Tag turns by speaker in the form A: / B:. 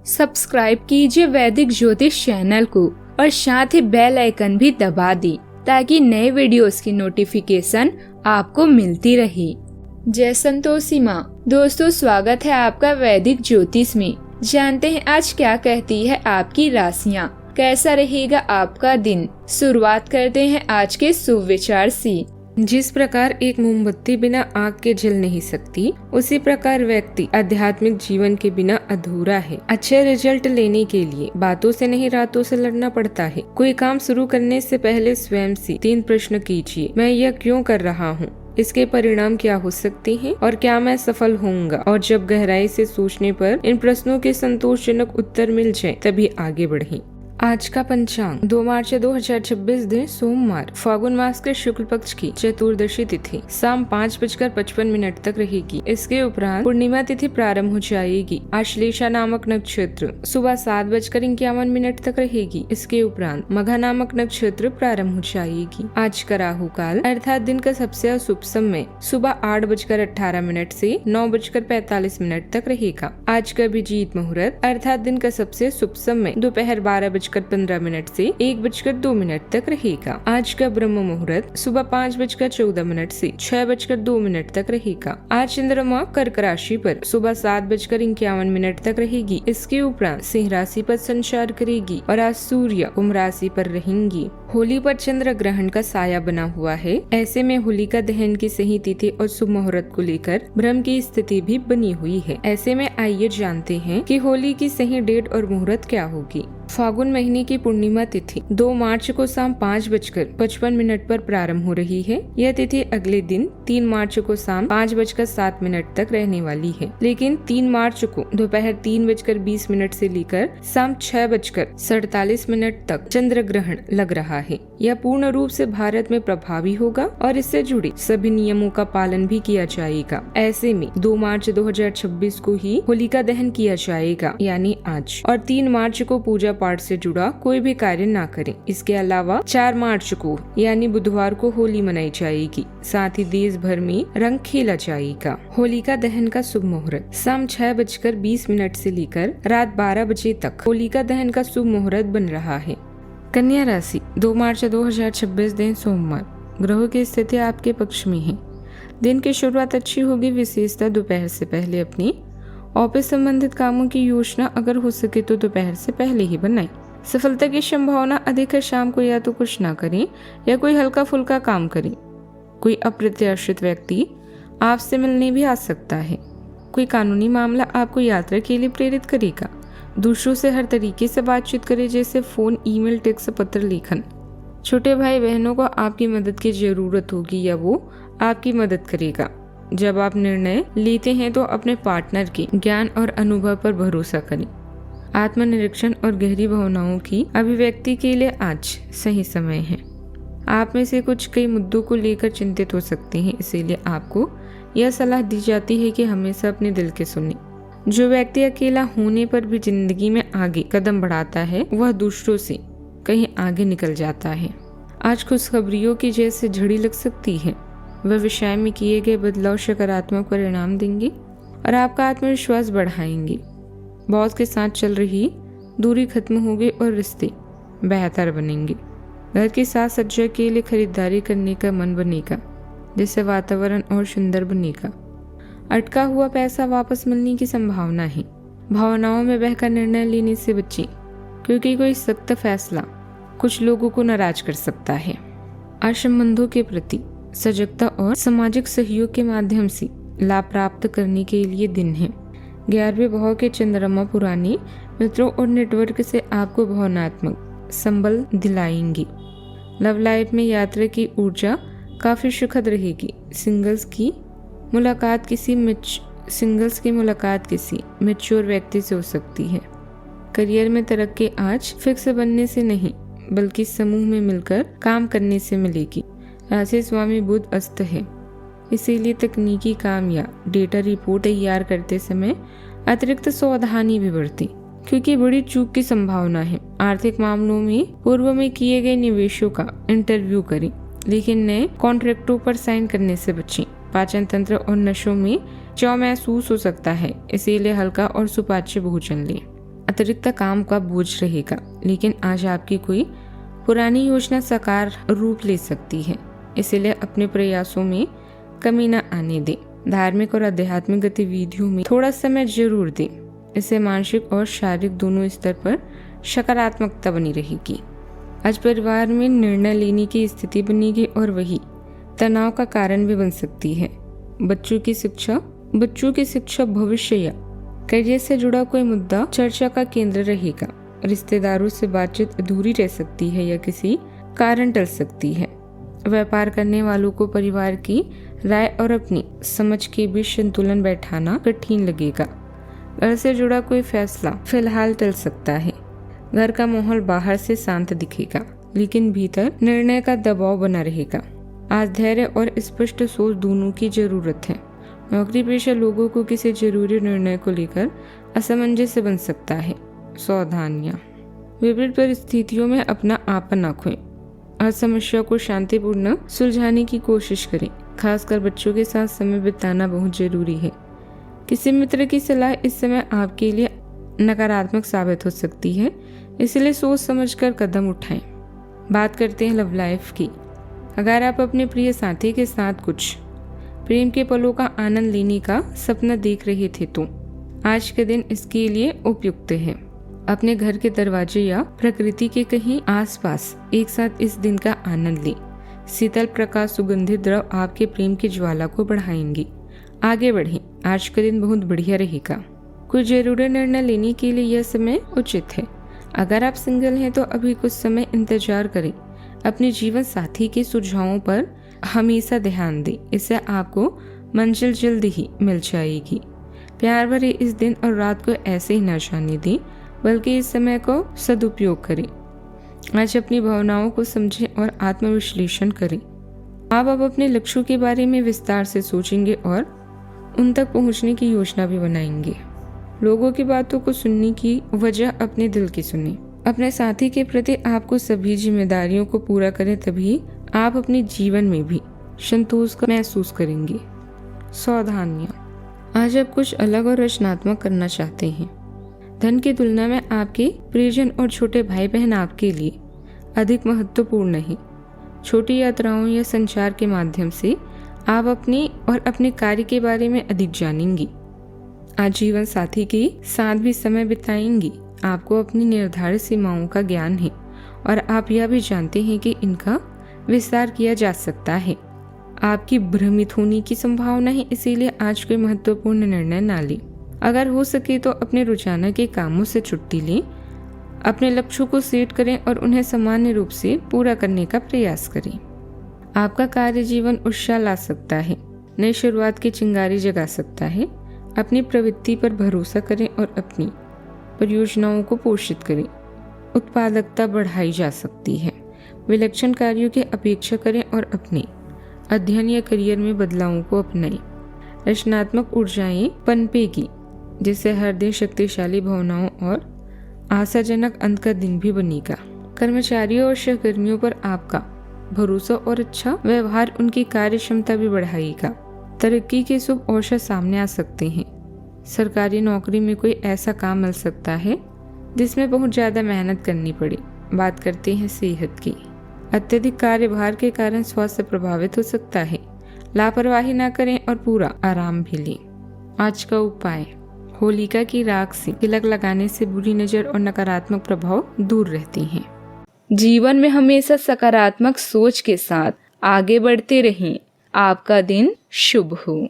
A: Subscribe कीजिए वैदिक ज्योतिष चैनल को और साथ ही बेल आइकन भी दबा दी ताकि नए वीडियोस की नोटिफिकेशन आपको मिलती रहे। जय संतोषी माँ। दोस्तों, स्वागत है आपका वैदिक ज्योतिष में। जानते हैं आज क्या कहती है आपकी राशियाँ, कैसा रहेगा आपका दिन। शुरुआत करते हैं आज के शुभ विचार से।
B: जिस प्रकार एक मोमबत्ती बिना आग के जल नहीं सकती, उसी प्रकार व्यक्ति आध्यात्मिक जीवन के बिना अधूरा है। अच्छे रिजल्ट लेने के लिए बातों से नहीं रातों से लड़ना पड़ता है। कोई काम शुरू करने से पहले स्वयं से 3 प्रश्न कीजिए। मैं यह क्यों कर रहा हूँ, इसके परिणाम क्या हो सकते हैं और क्या मैं सफल होऊंगा। और जब गहराई से सोचने पर इन प्रश्नों के संतोषजनक उत्तर मिल जाए तभी आगे बढ़ें। आज का पंचांग 2 मार्च 2026 दिन सोमवार, फागुन मास के शुक्ल पक्ष की चतुर्दशी तिथि शाम 5:55 तक रहेगी। इसके उपरांत पूर्णिमा तिथि प्रारंभ हो जाएगी। आश्लेषा नामक नक्षत्र सुबह 7:51 तक रहेगी। इसके उपरांत मघा नामक नक्षत्र प्रारंभ हो जाएगी। आज का राहु काल अर्थात दिन का सबसे अशुभ समय सुबह 8:18 से 9:45 तक रहेगा। आज का अभिजीत मुहूर्त अर्थात दिन का सबसे शुभ समय दोपहर 12:15 से 1:02 तक रहेगा। आज का ब्रह्म मुहूर्त सुबह 5:14 से 6:02 तक रहेगा। आज चंद्रमा कर्क राशि पर सुबह 7:51 तक रहेगी। इसके उपरांत सिंह राशि पर संचार करेगी और आज सूर्य कुंभ राशि पर रहेंगी। होली पर चंद्र ग्रहण का साया बना हुआ है। ऐसे में होलिका दहन की सही तिथि और शुभ मुहूर्त को लेकर भ्रम की स्थिति भी बनी हुई है। ऐसे में आइए जानते हैं कि होली की सही डेट और मुहूर्त क्या होगी। फागुन महीने की पूर्णिमा तिथि 2 मार्च को शाम 5:55 पर प्रारंभ हो रही है। यह तिथि अगले दिन 3 मार्च को शाम 5:07 तक रहने वाली है, लेकिन 3 मार्च को दोपहर 3:20 से लेकर शाम 6:47 तक चंद्र ग्रहण लग रहा है। यह पूर्ण रूप से भारत में प्रभावी होगा और इससे जुड़े सभी नियमों का पालन भी किया जाएगा। ऐसे में 2 मार्च 2026 को ही होलिका दहन किया जाएगा, यानी आज, और 3 मार्च को पूजा पाठ से जुड़ा कोई भी कार्य ना करें। इसके अलावा 4 मार्च को यानी बुधवार को होली मनाई जाएगी। साथ ही देश भर में रंग खेला जाएगा। होलिका दहन का शुभ मुहूर्त शाम 6:20 से लेकर रात 12 बजे तक होलिका दहन का शुभ मुहूर्त बन रहा है। कन्या राशि 2 मार्च 2026 दिन सोमवार, ग्रहों की स्थिति आपके पक्ष में है। दिन की शुरुआत अच्छी होगी। विशेषतः दोपहर से पहले अपनी ऑफिस संबंधित कामों की योजना अगर हो सके तो दोपहर से पहले ही बनाएं। सफलता की संभावना अधिक है। शाम को या तो कुछ ना करें या कोई हल्का फुल्का काम करें। कोई अप्रत्याशित व्यक्ति आपसे मिलने भी आ सकता है। कोई कानूनी मामला आपको यात्रा के लिए प्रेरित करेगा। दूसरों से हर तरीके से बातचीत करें, जैसे फोन, ईमेल, टेक्स्ट, पत्र लेखन। छोटे भाई बहनों को आपकी मदद की जरूरत होगी या वो आपकी मदद करेगा। जब आप निर्णय लेते हैं तो अपने पार्टनर के ज्ञान और अनुभव पर भरोसा करें। आत्मनिरीक्षण और गहरी भावनाओं की अभिव्यक्ति के लिए आज सही समय है। आप में से कुछ कई मुद्दों को लेकर चिंतित हो सकते हैं, इसीलिए आपको यह सलाह दी जाती है कि हमेशा अपने दिल के सुनें। जो व्यक्ति अकेला होने पर भी जिंदगी में आगे कदम बढ़ाता है, वह दूसरों से कहीं आगे निकल जाता है। आज खुशखबरियों की जैसे झड़ी लग सकती है। वह विषय में किए गए बदलाव सकारात्मक परिणाम देंगे और आपका आत्मविश्वास बढ़ाएंगे। बॉस के साथ चल रही दूरी खत्म होगी और रिश्ते बेहतर बनेंगे। घर की साज सज्जा के लिए खरीदारी करने का मन बनेगा, जिससे वातावरण और सुंदर बनेगा। अटका हुआ पैसा वापस मिलने की संभावना है। भावनाओं में बहकर निर्णय लेने से बचें, क्योंकि कोई सख्त फैसला कुछ लोगों को नाराज कर सकता है। आज संबंधों के प्रति सजगता और सामाजिक सहयोग के माध्यम से लाभ प्राप्त करने के लिए दिन है। 11वें भाव के चंद्रमा पुराने मित्रों और नेटवर्क से आपको भावनात्मक संबल दिलाएंगे। लव लाइफ में यात्रा की ऊर्जा काफी सुखद रहेगी। सिंगल्स की मुलाकात किसी मैच्योर व्यक्ति से हो सकती है। करियर में तरक्की आज फिक्स बनने से नहीं, बल्कि समूह में मिलकर काम करने से मिलेगी। राशि स्वामी बुध अस्त है, इसीलिए तकनीकी काम या डेटा रिपोर्ट तैयार करते समय अतिरिक्त सावधानी भी बरतें, क्योंकि बड़ी चूक की संभावना है। आर्थिक मामलों में पूर्व में किए गए निवेशों का इंटरव्यू करें, लेकिन नए कॉन्ट्रैक्टों पर साइन करने से बचें। पाचन तंत्र और नसों में चाव महसूस हो सकता है, इसीलिए हल्का और सुपाच्य भोजन लें। अतिरिक्त काम का बोझ रहेगा, लेकिन आज आपकी कोई पुरानी योजना साकार रूप ले सकती है। इसीलिए अपने प्रयासों में कमी न आने दें। धार्मिक और आध्यात्मिक गतिविधियों में थोड़ा समय जरूर दें। इससे मानसिक और शारीरिक दोनों स्तर पर सकारात्मकता बनी रहेगी। आज परिवार में निर्णय लेने की स्थिति बनेगी और वही तनाव का कारण भी बन सकती है। बच्चों की शिक्षा भविष्य या करियर से जुड़ा कोई मुद्दा चर्चा का केंद्र रहेगा। रिश्तेदारों से बातचीत अधूरी रह सकती है या किसी कारण टल सकती है। व्यापार करने वालों को परिवार की राय और अपनी समझ के बीच संतुलन बैठाना कठिन लगेगा। घर से जुड़ा कोई फैसला फिलहाल टल सकता है। घर का माहौल बाहर से शांत दिखेगा, लेकिन भीतर निर्णय का दबाव बना रहेगा। आज धैर्य और स्पष्ट सोच दोनों की जरूरत है। नौकरी पेशा लोगों को किसी जरूरी निर्णय को लेकर असमंजस बन सकता है। सावधानियां, विपरीत परिस्थितियों में अपना आपन न खोएं। हर समस्या को शांतिपूर्ण सुलझाने की कोशिश करें। खासकर बच्चों के साथ समय बिताना बहुत जरूरी है। किसी मित्र की सलाह इस समय आपके लिए नकारात्मक साबित हो सकती है, इसलिए सोच समझकर कदम उठाएं। बात करते हैं लव लाइफ की। अगर आप अपने प्रिय साथी के साथ कुछ प्रेम के पलों का आनंद लेने का सपना देख रहे थे तो आज के दिन इसके लिए उपयुक्त है। अपने घर के दरवाजे या प्रकृति के कहीं आसपास एक साथ इस दिन का आनंद लें। शीतल प्रकाश सुगंधित द्रव आपके प्रेम की ज्वाला को बढ़ाएंगे। आगे बढ़ें, आज का दिन बहुत बढ़िया रहेगा। कोई जरूरी निर्णय लेने के लिए यह समय उचित है। अगर आप सिंगल हैं तो अभी कुछ समय इंतजार करें। अपने जीवन साथी के सुझावों पर हमेशा ध्यान दें, इससे आपको मंजिल जल्दी ही मिल जाएगी। प्यार भरे इस दिन और रात को ऐसे ही न जाने दें, बल्कि इस समय को सदुपयोग करें। आज अपनी भावनाओं को समझें और आत्मविश्लेषण करें। आप अब अपने लक्ष्यों के बारे में विस्तार से सोचेंगे और उन तक पहुंचने की योजना भी बनाएंगे। लोगों की बातों को सुनने की वजह अपने दिल की सुने। अपने साथी के प्रति आपको सभी जिम्मेदारियों को पूरा करें, तभी आप अपने जीवन में भी संतोष का महसूस करेंगे। सावधानियां, आज आप कुछ अलग और रचनात्मक करना चाहते हैं। धन की तुलना में आपके प्रियजन और छोटे भाई बहन आपके लिए अधिक महत्वपूर्ण है। छोटी यात्राओं या संचार के माध्यम से आप अपने और अपने कार्य के बारे में अधिक जानेंगी। आज जीवन साथी के साथ भी समय बिताएंगी। आपको अपनी निर्धारित सीमाओं का ज्ञान है और आप यह भी जानते हैं कि इनका विस्तार किया जा सकता है। आपकी भ्रमित होने की संभावना है, इसीलिए आज कोई महत्वपूर्ण निर्णय ना लें। अगर हो सके तो अपने रोजाना के कामों से छुट्टी लें। अपने लक्ष्यों को सेट करें और उन्हें सामान्य रूप से पूरा करने का प्रयास करें। आपका कार्य जीवन उत्साह ला सकता है, नई शुरुआत की चिंगारी जगा सकता है। अपनी प्रवृत्ति पर भरोसा करें और अपनी परियोजनाओं को पोषित करें। उत्पादकता बढ़ाई जा सकती है। विलक्षण कार्यों की अपेक्षा करें और अपने अध्ययन या करियर में बदलावों को अपनाएं। रचनात्मक ऊर्जाएं पनपेगी, जिससे हर दिन शक्तिशाली भावनाओं और आशाजनक अंत का दिन भी बनेगा। कर्मचारियों और सहकर्मियों पर आपका भरोसा और अच्छा व्यवहार उनकी कार्य क्षमता भी बढ़ाएगा। तरक्की के शुभ अवसर सामने आ सकते हैं। सरकारी नौकरी में कोई ऐसा काम मिल सकता है जिसमें बहुत ज्यादा मेहनत करनी पड़े। बात करते हैं सेहत की। अत्यधिक कार्यभार के कारण स्वास्थ्य प्रभावित हो सकता है। लापरवाही न करें और पूरा आराम भी लें। आज का उपाय, होलिका की राख से तिलक लगाने से बुरी नजर और नकारात्मक प्रभाव दूर रहते हैं।
A: जीवन में हमेशा सकारात्मक सोच के साथ आगे बढ़ते रहें। आपका दिन शुभ हो।